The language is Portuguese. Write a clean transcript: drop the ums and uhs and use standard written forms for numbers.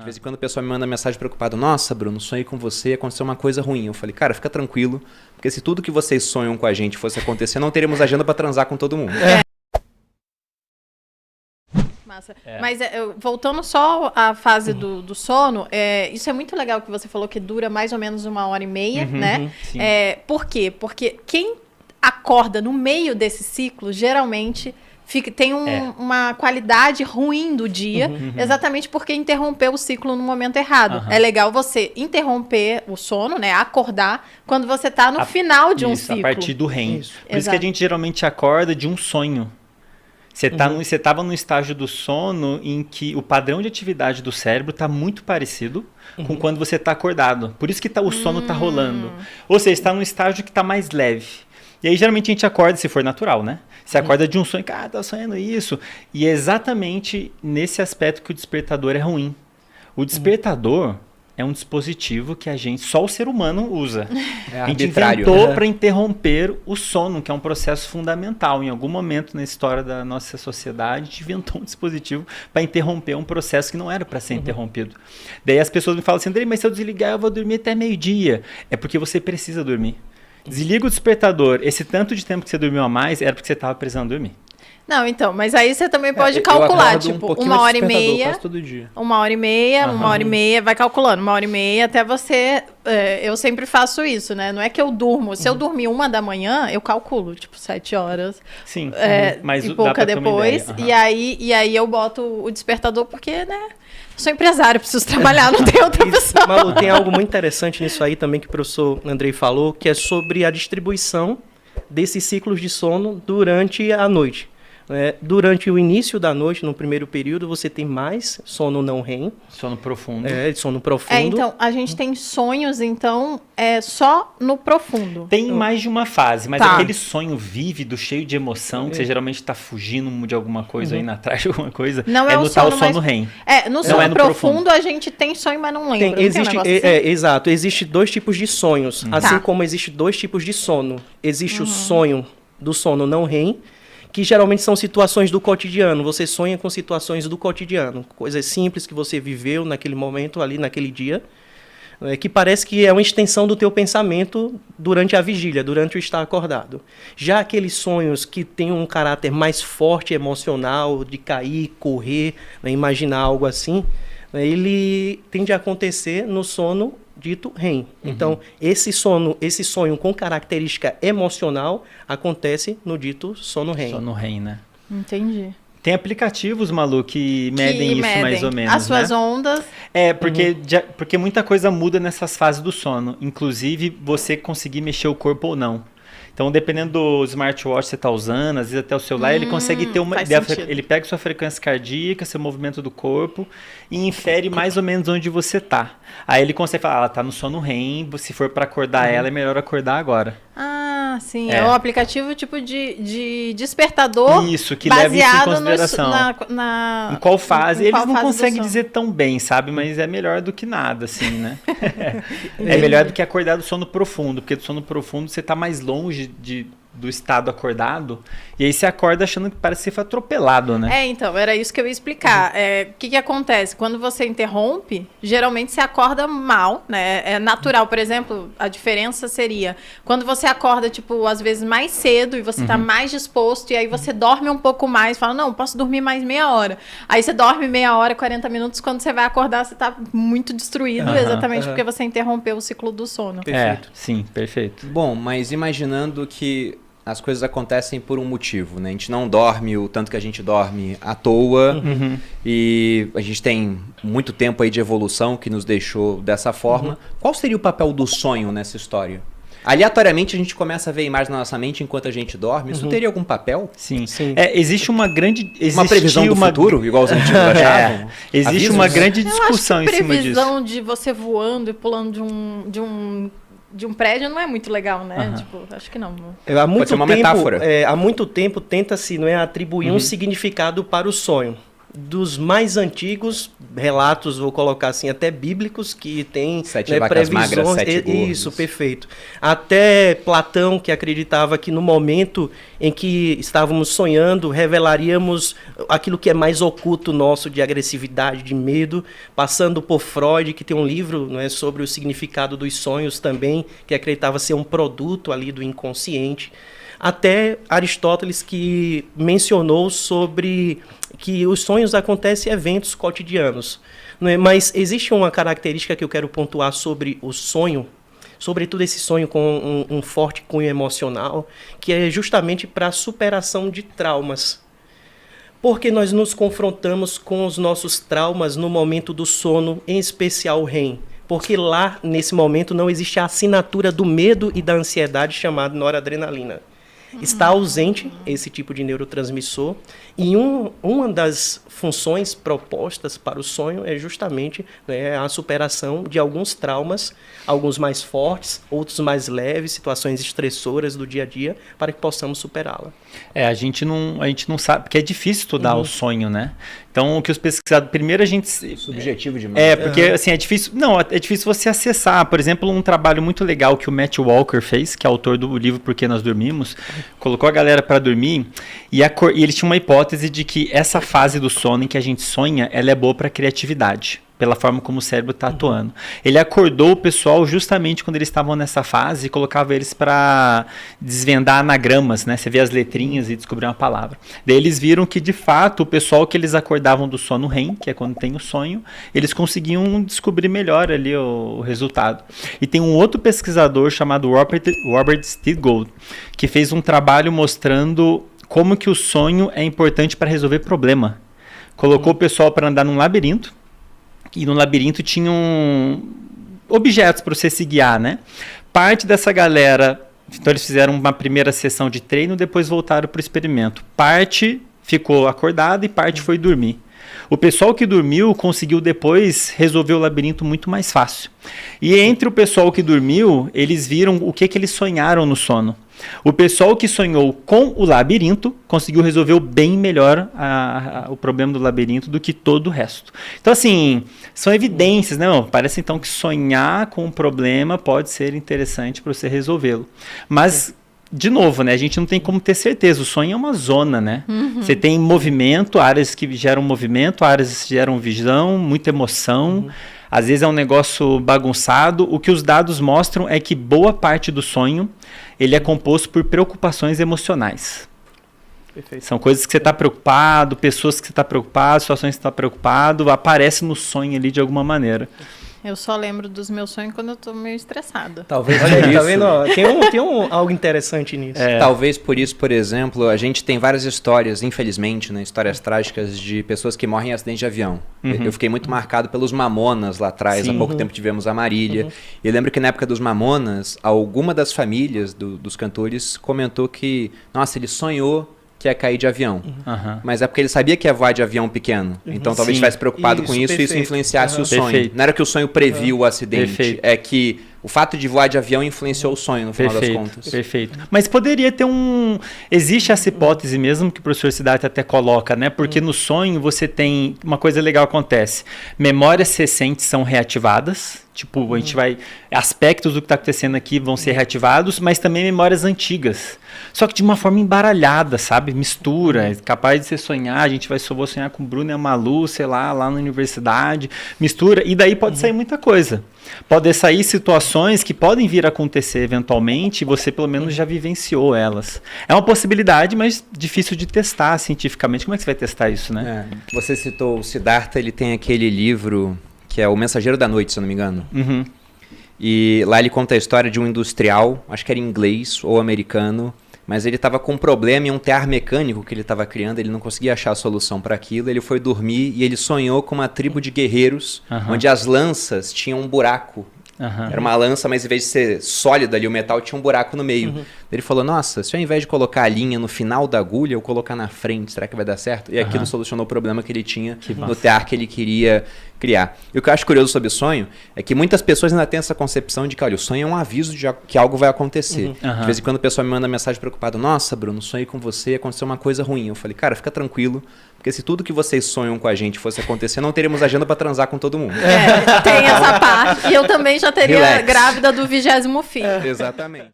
De vez em quando a pessoa me manda mensagem preocupada. Nossa, Bruno, sonhei com você, aconteceu uma coisa ruim. Eu falei, cara, fica tranquilo. Porque se tudo que vocês sonham com a gente fosse acontecer, não teríamos agenda pra transar com todo mundo. Massa. Mas voltando só à fase do sono, isso é muito legal que você falou que dura mais ou menos 1h30, né? Sim. Por quê? Porque quem acorda no meio desse ciclo, geralmente tem uma qualidade ruim do dia, exatamente porque interrompeu o ciclo no momento errado. É legal você interromper o sono, né? Acordar quando você tá no final de um ciclo. A partir do REM. Isso. Por isso que a gente geralmente acorda de um sonho. Você estava num estágio do sono em que o padrão de atividade do cérebro está muito parecido com quando você está acordado. Por isso que o sono está rolando. Ou seja, está num estágio que está mais leve. E aí, geralmente, a gente acorda, se for natural, né? Você acorda de um sonho, cara, tá sonhando isso. E é exatamente nesse aspecto que o despertador é ruim. O despertador é um dispositivo que só o ser humano usa. A gente inventou para interromper o sono, que é um processo fundamental. Em algum momento na história da nossa sociedade, a gente inventou um dispositivo para interromper um processo que não era para ser interrompido. Daí as pessoas me falam assim, Andrei, mas se eu desligar eu vou dormir até meio-dia. É porque você precisa dormir. Desliga o despertador. Esse tanto de tempo que você dormiu a mais era porque você estava precisando dormir. Não, então, mas aí você também pode calcular, tipo, 1h30, quase todo dia. 1h30, 1h30, vai calculando, 1h30 até você, eu sempre faço isso, né? Não é que eu durmo, se eu dormir 1h, eu calculo, tipo, 7 horas. Sim, mas e pouca depois, e aí eu boto o despertador porque, né, sou empresário, preciso trabalhar, não tem outra pessoa. Malu, tem algo muito interessante nisso aí também que o professor Andrei falou, que é sobre a distribuição desses ciclos de sono durante a noite. Durante o início da noite, no primeiro período, você tem mais sono não REM. Sono profundo. Sono profundo. Então, a gente tem sonhos, então, só no profundo. Tem mais de uma fase, mas aquele sonho vívido, cheio de emoção, que você geralmente está fugindo de alguma coisa, indo atrás de alguma coisa, não no tal sono REM. No sono profundo, a gente tem sonho, mas não lembra. Exato. Existem 2 tipos de sonhos, assim como existem 2 tipos de sono. Existe o sonho do sono não REM, que geralmente são situações do cotidiano. Você sonha com situações do cotidiano, coisas simples que você viveu naquele momento, ali naquele dia, que parece que é uma extensão do teu pensamento durante a vigília, durante o estar acordado. Já aqueles sonhos que têm um caráter mais forte, emocional, de cair, correr, imaginar algo assim, ele tende a acontecer no sono dito REM. Então, esse sonho com característica emocional acontece no dito sono REM. Sono REM, né? Entendi. Tem aplicativos, Malu, que medem isso mais ou menos, as suas ondas. Porque muita coisa muda nessas fases do sono. Inclusive, você conseguir mexer o corpo ou não. Então, dependendo do smartwatch que você está usando, às vezes até o celular, ele consegue ter uma ideia. Ele pega sua frequência cardíaca, seu movimento do corpo e infere mais ou menos onde você está. Aí ele consegue falar, ela está no sono REM, se for para acordar ela, é melhor acordar agora. Ah, sim. É um aplicativo tipo de despertador. Isso, que leva isso em consideração. Em qual fase? Eles não conseguem dizer tão bem, sabe? Mas é melhor do que nada, assim, né? É melhor do que acordar do sono profundo, porque do sono profundo você está mais longe do estado acordado, e aí você acorda achando que parece que você foi atropelado, né? Então, era isso que eu ia explicar. O que acontece? Quando você interrompe, geralmente você acorda mal, né? É natural, por exemplo, a diferença seria quando você acorda, tipo, às vezes mais cedo e você tá mais disposto, e aí você dorme um pouco mais, fala, não, posso dormir mais meia hora. Aí você dorme meia hora, 40 minutos, quando você vai acordar, você tá muito destruído, exatamente porque você interrompeu o ciclo do sono. Perfeito. Sim, perfeito. Bom, mas imaginando que as coisas acontecem por um motivo, né? A gente não dorme o tanto que a gente dorme à toa, e a gente tem muito tempo aí de evolução que nos deixou dessa forma. Qual seria o papel do sonho nessa história? Aleatoriamente a gente começa a ver imagens na nossa mente enquanto a gente dorme. Isso teria algum papel? Sim. Existe uma grande... Uma previsão do futuro, igual os antigos achavam? Existe uma grande discussão em cima disso. Previsão de você voando e pulando de um prédio não é muito legal, né? Tipo, acho que não. Pode ser uma metáfora. Há muito tempo tenta-se atribuir um significado para o sonho. dos mais antigos relatos, vou colocar assim, até bíblicos, que tem 7 vacas magras, 7 gordos. Isso, perfeito. Até Platão, que acreditava que no momento em que estávamos sonhando, revelaríamos aquilo que é mais oculto nosso, de agressividade, de medo, passando por Freud, que tem um livro, não é, sobre o significado dos sonhos também, que acreditava ser um produto ali do inconsciente. Até Aristóteles, que mencionou sobre que os sonhos acontecem em eventos cotidianos. Não é? Mas existe uma característica que eu quero pontuar sobre o sonho, sobretudo esse sonho com um forte cunho emocional, que é justamente para a superação de traumas. Porque nós nos confrontamos com os nossos traumas no momento do sono, em especial o REM. Porque lá, nesse momento, não existe a assinatura do medo e da ansiedade chamada noradrenalina. Está ausente esse tipo de neurotransmissor e uma das funções propostas para o sonho é justamente, né, a superação de alguns traumas, alguns mais fortes, outros mais leves, situações estressoras do dia a dia, para que possamos superá-la. A gente não sabe, porque é difícil estudar o sonho, né? Então, o que os pesquisadores... Primeiro a gente... Subjetivo demais. Porque assim, é difícil você acessar. Por exemplo, um trabalho muito legal que o Matt Walker fez, que é autor do livro Por que Nós Dormimos, colocou a galera para dormir e ele tinha uma hipótese de que essa fase do sono em que a gente sonha, ela é boa para criatividade, pela forma como o cérebro está atuando. Ele acordou o pessoal justamente quando eles estavam nessa fase e colocava eles para desvendar anagramas, né? Você vê as letrinhas e descobrir uma palavra. Daí eles viram que, de fato, o pessoal que eles acordavam do sono REM, que é quando tem o sonho, eles conseguiam descobrir melhor ali o resultado. E tem um outro pesquisador chamado Robert Stiggold, que fez um trabalho mostrando como que o sonho é importante para resolver problema. Colocou o pessoal para andar num labirinto, e no labirinto tinham objetos para você se guiar, né? Parte dessa galera, então eles fizeram uma primeira sessão de treino, depois voltaram para o experimento. Parte ficou acordada e parte foi dormir. O pessoal que dormiu conseguiu depois resolver o labirinto muito mais fácil. E entre o pessoal que dormiu, eles viram o que eles sonharam no sono. O pessoal que sonhou com o labirinto conseguiu resolver bem melhor o problema do labirinto do que todo o resto. Então, assim, são evidências, né? Parece então que sonhar com um problema pode ser interessante para você resolvê-lo. Mas, de novo, né? A gente não tem como ter certeza. O sonho é uma zona, né? Você tem movimento, áreas que geram movimento, áreas que geram visão, muita emoção. Às vezes é um negócio bagunçado. O que os dados mostram é que boa parte do sonho ele é composto por preocupações emocionais. Perfeito. São coisas que você está preocupado, pessoas que você está preocupado, situações que você está preocupado, aparece no sonho ali de alguma maneira. Eu só lembro dos meus sonhos quando eu tô meio estressada. Talvez Olha por aí, isso. tá vendo? Tem algo interessante nisso. Talvez por isso, por exemplo, a gente tem várias histórias, infelizmente, né, histórias trágicas de pessoas que morrem em acidente de avião. Eu fiquei muito marcado pelos Mamonas lá atrás. Há pouco tempo tivemos a Marília. E eu lembro que na época dos Mamonas, alguma das famílias dos cantores comentou que, nossa, ele sonhou que ia cair de avião. Mas é porque ele sabia que ia voar de avião pequeno. Então talvez estivesse preocupado com isso e isso influenciasse o sonho. Perfeito. Não era que o sonho previu o acidente, Perfeito. é que o fato de voar de avião influenciou o sonho, no final das contas. Perfeito. Mas poderia ter existe essa hipótese mesmo que o professor Siddhartha até coloca, né? Porque no sonho você tem... Uma coisa legal acontece. Memórias recentes são reativadas. Tipo, a gente vai... Aspectos do que está acontecendo aqui vão ser reativados, mas também memórias antigas. Só que de uma forma embaralhada, sabe? Mistura. Capaz de você sonhar, vou sonhar com o Bruno e a Malu, sei lá na universidade. Mistura. E daí pode sair muita coisa. Pode sair situações que podem vir a acontecer eventualmente e você pelo menos já vivenciou elas. É uma possibilidade, mas difícil de testar cientificamente. Como é que você vai testar isso, né? Você citou o Siddhartha, ele tem aquele livro que é O Mensageiro da Noite, se eu não me engano. E lá ele conta a história de um industrial, acho que era inglês ou americano, mas ele estava com um problema em um tear mecânico que ele estava criando, ele não conseguia achar a solução para aquilo, ele foi dormir e ele sonhou com uma tribo de guerreiros, onde as lanças tinham um buraco. Era uma lança, mas em vez de ser sólida ali, o metal tinha um buraco no meio. Ele falou, nossa, se ao invés de colocar a linha no final da agulha, eu colocar na frente, será que vai dar certo? E aquilo solucionou o problema que ele tinha no tear que ele queria criar. E o que eu acho curioso sobre sonho é que muitas pessoas ainda têm essa concepção de que, olha, o sonho é um aviso de que algo vai acontecer. De vez em quando a pessoa me manda mensagem preocupada, nossa, Bruno, sonhei com você, aconteceu uma coisa ruim. Eu falei, cara, fica tranquilo, porque se tudo que vocês sonham com a gente fosse acontecer, não teríamos agenda para transar com todo mundo. Tem essa parte. E eu também já teria grávida do 20º filho. Exatamente.